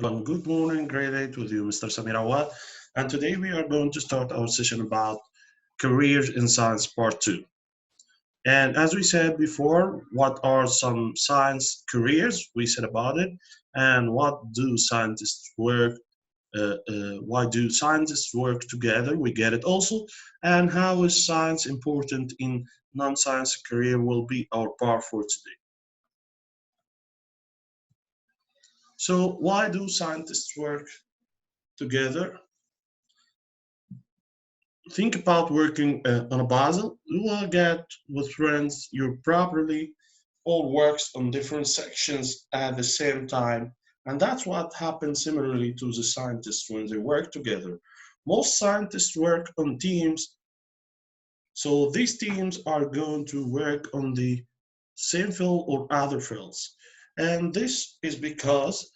and good morning, great day to you, Mr. Samir Awad. And today we are going to start our session about careers in science part two. And as we said before, what are some science careers? We said about it, and what do scientists work? Why do scientists work together? We get it also, and how is science important in non-science career? Will be our part for today. So, why do scientists work together? Think about working on a puzzle. You will get with friends, you probably all works on different sections at the same time. And that's what happens similarly to the scientists when they work together. Most scientists work on teams, so these teams are going to work on the same field or other fields. And this is because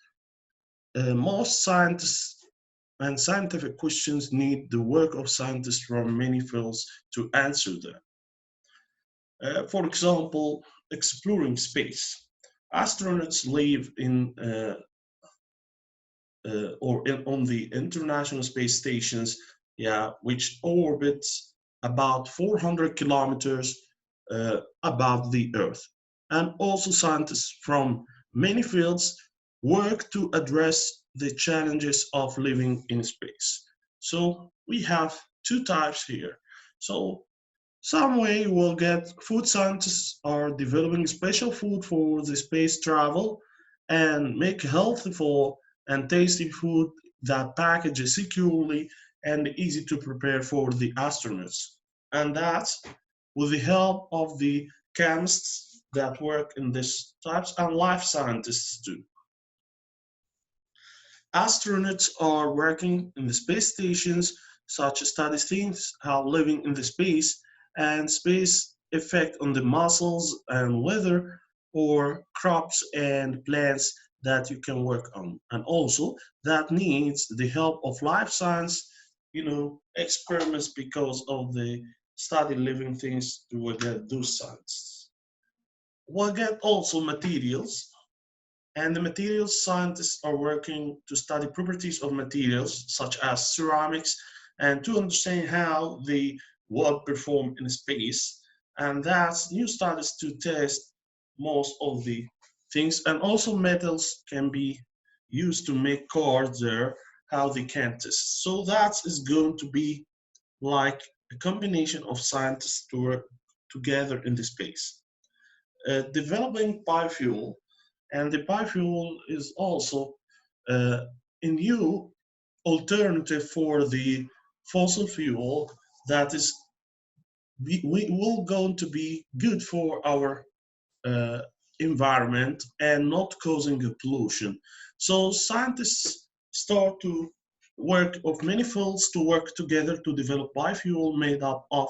most scientists and scientific questions need the work of scientists from many fields to answer them. For example, exploring space. Astronauts live in on the International Space Stations, yeah, which orbits about 400 kilometers above the Earth. And also scientists from many fields work to address the challenges of living in space. So we have two types here. So some way we'll get food scientists are developing special food for the space travel and make healthful and tasty food that packages securely and easy to prepare for the astronauts. And that's with the help of the chemists that work in these types and life scientists too. Astronauts are working in the space stations, such as study things how living in the space and space effect on the muscles and weather or crops and plants that you can work on. And also that needs the help of life science, experiments because of the study living things to get those science. We'll get also materials and the materials scientists are working to study properties of materials such as ceramics and to understand how they would perform in space. And that's new studies to test most of the things. And also metals can be used to make cars there, how they can test. So that is going to be like a combination of scientists to work together in the space. Developing biofuel and the biofuel is also uh, a new alternative for the fossil fuel that is we will going to be good for our uh, environment and not causing a pollution. So scientists start to work of many fields to work together to develop biofuel made up of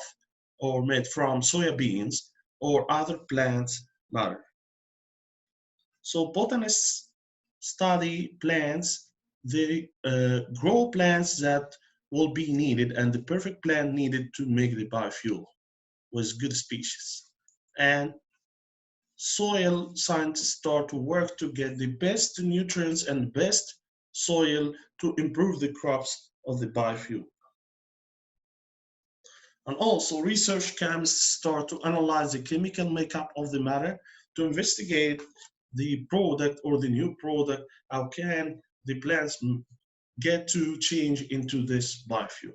or made from soya beans or other plants matter. So botanists study plants, they grow plants that will be needed and the perfect plant needed to make the biofuel with good species. And soil scientists start to work to get the best nutrients and best soil to improve the crops of the biofuel. And also research chemists start to analyze the chemical makeup of the matter to investigate the product or the new product, how can the plants get to change into this biofuel.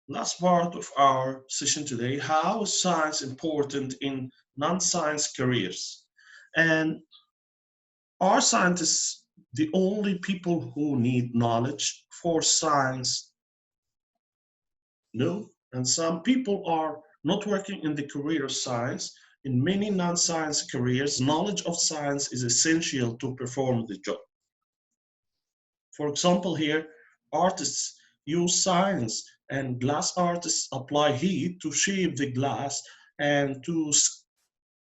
Last part of our session today, how is science important in non-science careers? And are scientists the only people who need knowledge for science? No, and some people are not working in the career of science. In many non-science careers, knowledge of science is essential to perform the job. For example, here, artists use science and glass artists apply heat to shape the glass and to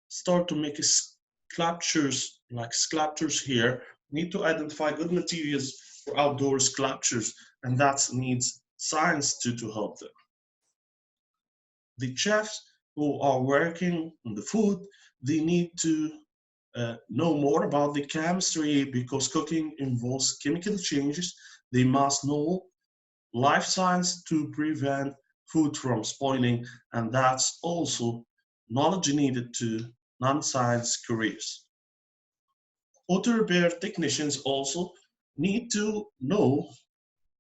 start to make sculptures, like sculptures here, need to identify good materials for outdoor sculptures, and that needs science to help them. The chefs who are working on the food, they need to know more about the chemistry because cooking involves chemical changes. They must know life science to prevent food from spoiling, and that's also knowledge needed to non-science careers. Auto repair technicians also need to know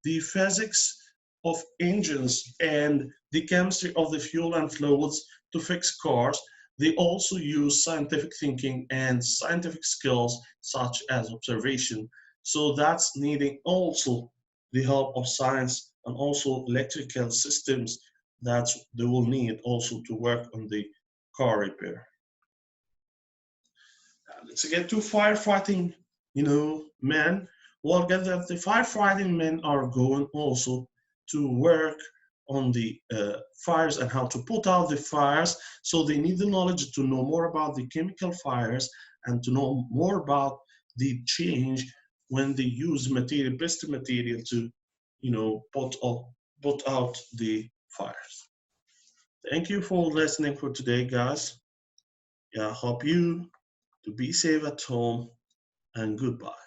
the physics of engines and the chemistry of the fuel and fluids to fix cars. They also use scientific thinking and scientific skills such as observation. So that's needing also the help of science and also electrical systems that they will need also to work on the car repair. Let's get to firefighting, men. Well, get that the firefighting men are going also to work on the fires and how to put out the fires. So they need the knowledge to know more about the chemical fires and to know more about the change when they use material, best material to, put out the fires. Thank you for listening for today, guys. Yeah, I hope you to be safe at home and goodbye.